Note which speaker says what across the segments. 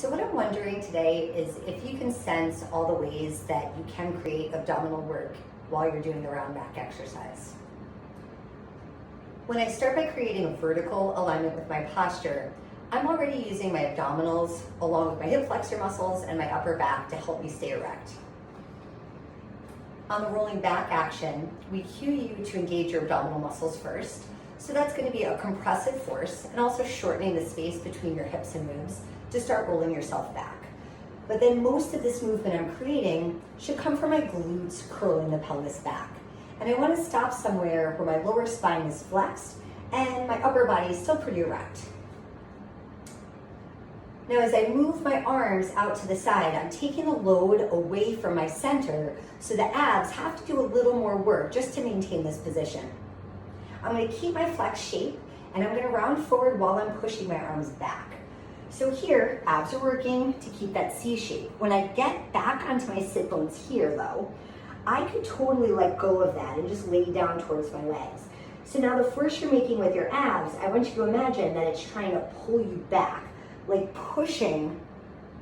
Speaker 1: So what I'm wondering today is if you can sense all the ways that you can create abdominal work while you're doing the round back exercise. When I start by creating a vertical alignment with my posture, I'm already using my abdominals along with my hip flexor muscles and my upper back to help me stay erect. On the rolling back action, we cue you to engage your abdominal muscles first. So that's going to be a compressive force and also shortening the space between your hips and moves to start rolling yourself back. But then most of this movement I'm creating should come from my glutes curling the pelvis back. And I want to stop somewhere where my lower spine is flexed and my upper body is still pretty erect. Now as I move my arms out to the side, I'm taking the load away from my center so the abs have to do a little more work just to maintain this position. I'm going to keep my flex shape and I'm going to round forward while I'm pushing my arms back. So here, abs are working to keep that C shape. When I get back onto my sit bones here though, I could totally let go of that and just lay down towards my legs. So now the force you're making with your abs, I want you to imagine that it's trying to pull you back, like pushing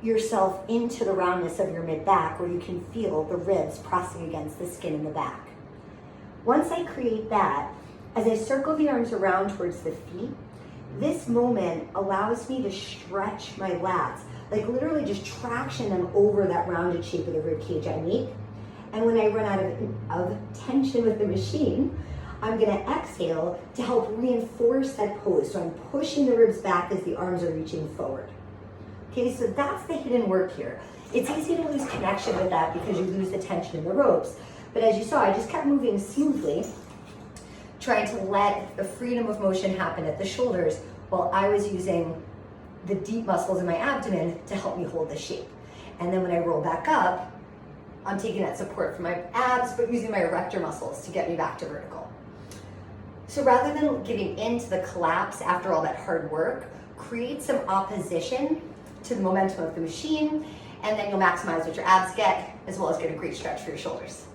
Speaker 1: yourself into the roundness of your mid-back where you can feel the ribs pressing against the skin in the back. Once I create that, as I circle the arms around towards the feet, this moment allows me to stretch my lats, like literally just traction them over that rounded shape of the rib cage I make. And when I run out of tension with the machine, I'm gonna exhale to help reinforce that pose. So I'm pushing the ribs back as the arms are reaching forward. Okay, so that's the hidden work here. It's easy to lose connection with that because you lose the tension in the ropes. But as you saw, I just kept moving smoothly, trying to let the freedom of motion happen at the shoulders while I was using the deep muscles in my abdomen to help me hold the shape. And then when I roll back up, I'm taking that support from my abs, but using my erector muscles to get me back to vertical. So rather than giving in to the collapse after all that hard work, create some opposition to the momentum of the machine, and then you'll maximize what your abs get, as well as get a great stretch for your shoulders.